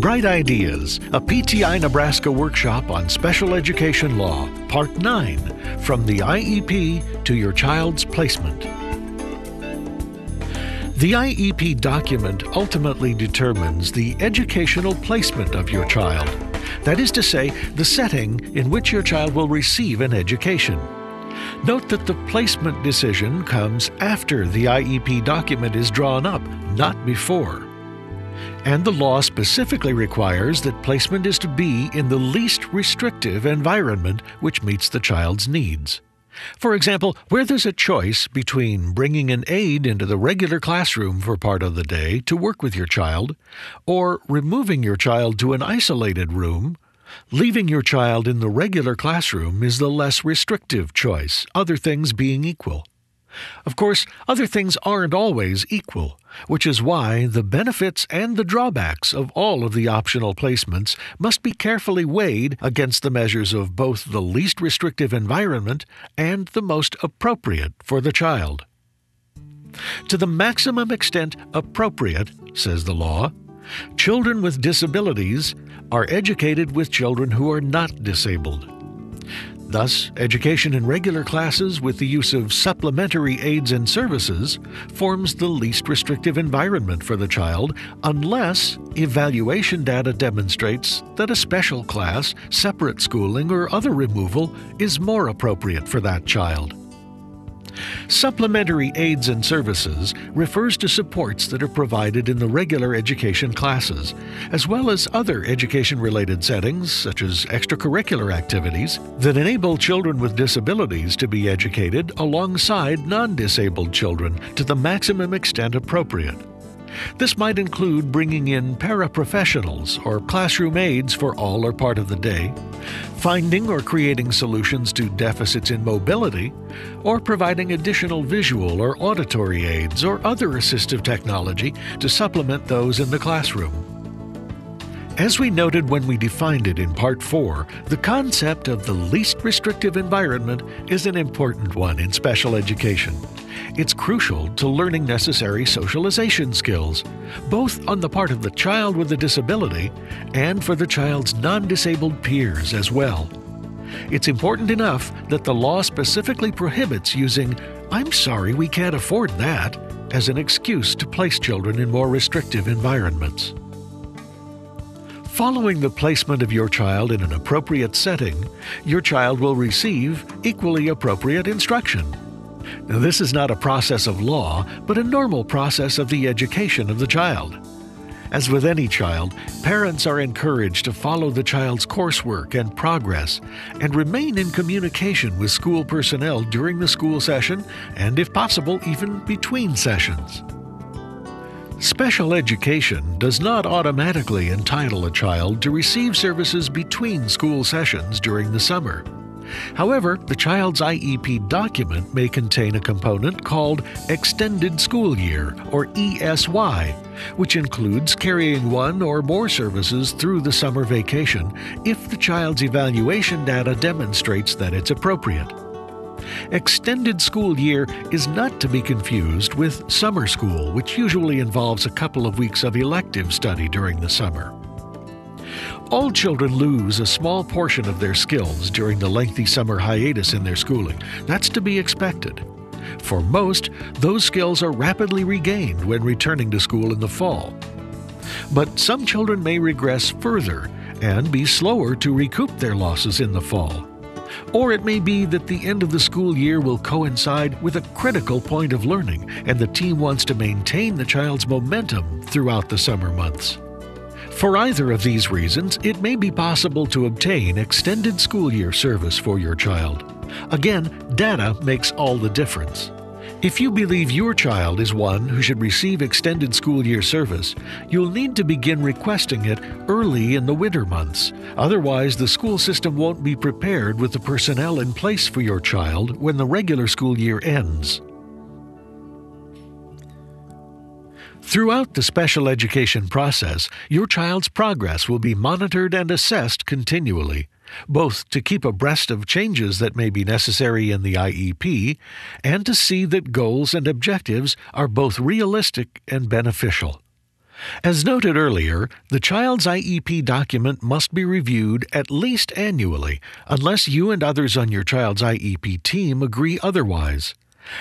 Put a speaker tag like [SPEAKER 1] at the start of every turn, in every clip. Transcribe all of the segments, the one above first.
[SPEAKER 1] Bright Ideas, a PTI Nebraska workshop on special education law, Part 9, from the IEP to your child's placement. The IEP document ultimately determines the educational placement of your child. That is to say, the setting in which your child will receive an education. Note that the placement decision comes after the IEP document is drawn up, not before. And the law specifically requires that placement is to be in the least restrictive environment which meets the child's needs. For example, where there's a choice between bringing an aide into the regular classroom for part of the day to work with your child, or removing your child to an isolated room, leaving your child in the regular classroom is the less restrictive choice, other things being equal. Of course, other things aren't always equal, which is why the benefits and the drawbacks of all of the optional placements must be carefully weighed against the measures of both the least restrictive environment and the most appropriate for the child. To the maximum extent appropriate, says the law, children with disabilities are educated with children who are not disabled. Thus, education in regular classes with the use of supplementary aids and services forms the least restrictive environment for the child unless evaluation data demonstrates that a special class, separate schooling, or other removal is more appropriate for that child. Supplementary aids and services refers to supports that are provided in the regular education classes, as well as other education-related settings, such as extracurricular activities, that enable children with disabilities to be educated alongside non-disabled children to the maximum extent appropriate. This might include bringing in paraprofessionals or classroom aides for all or part of the day, finding or creating solutions to deficits in mobility, or providing additional visual or auditory aids or other assistive technology to supplement those in the classroom. As we noted when we defined it in Part 4, the concept of the least restrictive environment is an important one in special education. It's crucial to learning necessary socialization skills, both on the part of the child with a disability and for the child's non-disabled peers as well. It's important enough that the law specifically prohibits using "I'm sorry, we can't afford that" as an excuse to place children in more restrictive environments. Following the placement of your child in an appropriate setting, your child will receive equally appropriate instruction. Now, this is not a process of law, but a normal process of the education of the child. As with any child, parents are encouraged to follow the child's coursework and progress and remain in communication with school personnel during the school session and, if possible, even between sessions. Special education does not automatically entitle a child to receive services between school sessions during the summer. However, the child's IEP document may contain a component called Extended School Year, or ESY, which includes carrying one or more services through the summer vacation if the child's evaluation data demonstrates that it's appropriate. Extended school year is not to be confused with summer school, which usually involves a couple of weeks of elective study during the summer. All children lose a small portion of their skills during the lengthy summer hiatus in their schooling. That's to be expected. For most, those skills are rapidly regained when returning to school in the fall. But some children may regress further and be slower to recoup their losses in the fall. Or it may be that the end of the school year will coincide with a critical point of learning, and the team wants to maintain the child's momentum throughout the summer months. For either of these reasons, it may be possible to obtain extended school year service for your child. Again, data makes all the difference. If you believe your child is one who should receive extended school year service, you'll need to begin requesting it early in the winter months. Otherwise, the school system won't be prepared with the personnel in place for your child when the regular school year ends. Throughout the special education process, your child's progress will be monitored and assessed continually, both to keep abreast of changes that may be necessary in the IEP and to see that goals and objectives are both realistic and beneficial. As noted earlier, the child's IEP document must be reviewed at least annually, unless you and others on your child's IEP team agree otherwise.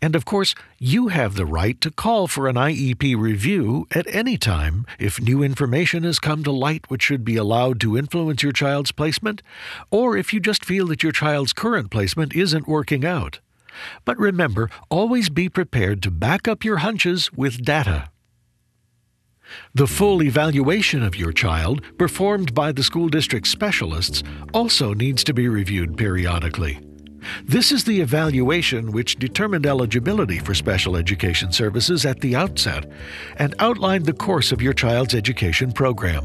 [SPEAKER 1] And of course, you have the right to call for an IEP review at any time if new information has come to light which should be allowed to influence your child's placement, or if you just feel that your child's current placement isn't working out. But remember, always be prepared to back up your hunches with data. The full evaluation of your child, performed by the school district specialists, also needs to be reviewed periodically. This is the evaluation which determined eligibility for special education services at the outset and outlined the course of your child's education program.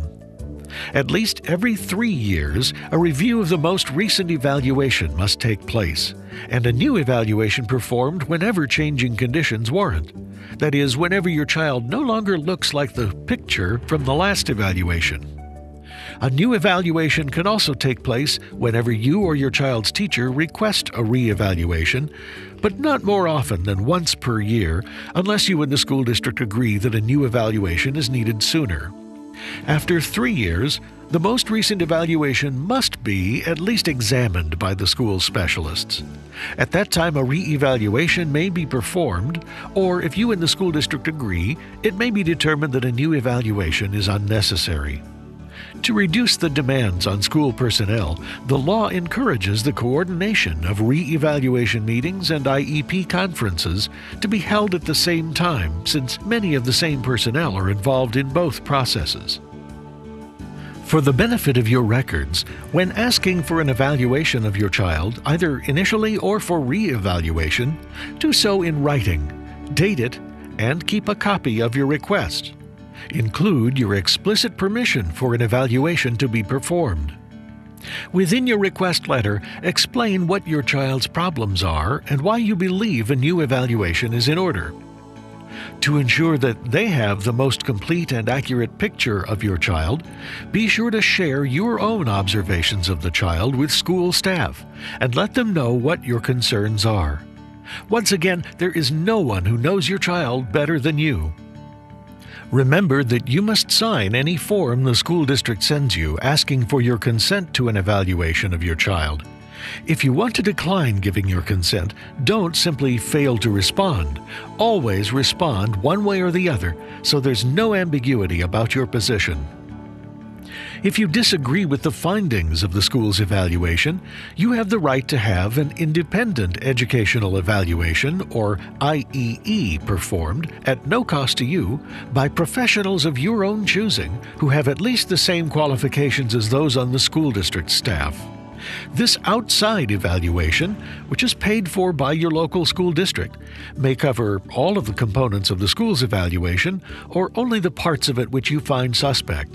[SPEAKER 1] At least every 3 years, a review of the most recent evaluation must take place, and a new evaluation performed whenever changing conditions warrant. That is, whenever your child no longer looks like the picture from the last evaluation. A new evaluation can also take place whenever you or your child's teacher request a re-evaluation, but not more often than once per year unless you and the school district agree that a new evaluation is needed sooner. After 3 years, the most recent evaluation must be at least examined by the school specialists. At that time, a re-evaluation may be performed, or if you and the school district agree, it may be determined that a new evaluation is unnecessary. To reduce the demands on school personnel, the law encourages the coordination of re-evaluation meetings and IEP conferences to be held at the same time, since many of the same personnel are involved in both processes. For the benefit of your records, when asking for an evaluation of your child, either initially or for re-evaluation, do so in writing, date it, and keep a copy of your request. Include your explicit permission for an evaluation to be performed. Within your request letter, explain what your child's problems are and why you believe a new evaluation is in order. To ensure that they have the most complete and accurate picture of your child, be sure to share your own observations of the child with school staff and let them know what your concerns are. Once again, there is no one who knows your child better than you. Remember that you must sign any form the school district sends you asking for your consent to an evaluation of your child. If you want to decline giving your consent, don't simply fail to respond. Always respond one way or the other, so there's no ambiguity about your position. If you disagree with the findings of the school's evaluation, you have the right to have an independent educational evaluation, or I.D.E.A.s, performed at no cost to you by professionals of your own choosing who have at least the same qualifications as those on the school district staff. This outside evaluation, which is paid for by your local school district, may cover all of the components of the school's evaluation or only the parts of it which you find suspect.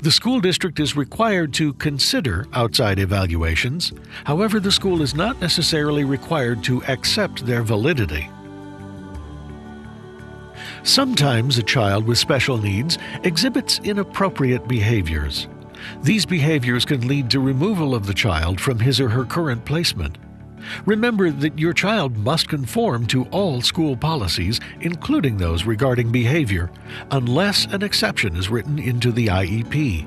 [SPEAKER 1] The school district is required to consider outside evaluations. However, the school is not necessarily required to accept their validity. Sometimes a child with special needs exhibits inappropriate behaviors. These behaviors can lead to removal of the child from his or her current placement. Remember that your child must conform to all school policies, including those regarding behavior, unless an exception is written into the IEP.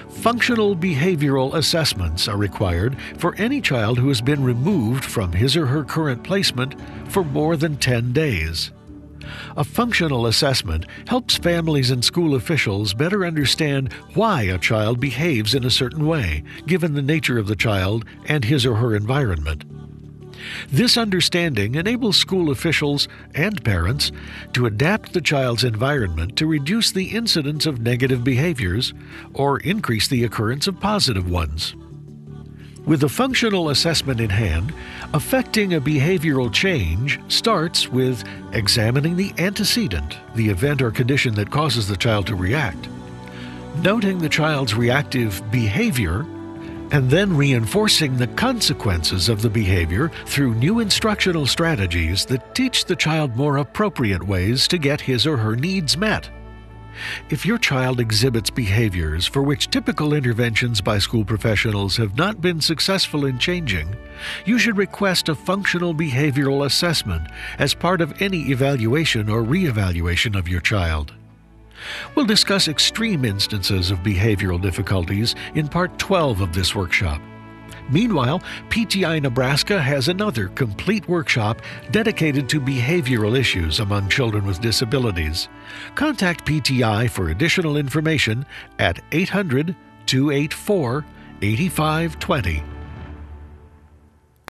[SPEAKER 1] Functional behavioral assessments are required for any child who has been removed from his or her current placement for more than 10 days. A functional assessment helps families and school officials better understand why a child behaves in a certain way, given the nature of the child and his or her environment. This understanding enables school officials and parents to adapt the child's environment to reduce the incidence of negative behaviors or increase the occurrence of positive ones. With a functional assessment in hand, affecting a behavioral change starts with examining the antecedent, the event or condition that causes the child to react, noting the child's reactive behavior, and then reinforcing the consequences of the behavior through new instructional strategies that teach the child more appropriate ways to get his or her needs met. If your child exhibits behaviors for which typical interventions by school professionals have not been successful in changing, you should request a functional behavioral assessment as part of any evaluation or re-evaluation of your child. We'll discuss extreme instances of behavioral difficulties in Part 12 of this workshop. Meanwhile, PTI Nebraska has another complete workshop dedicated to behavioral issues among children with disabilities. Contact PTI for additional information at 800-284-8520.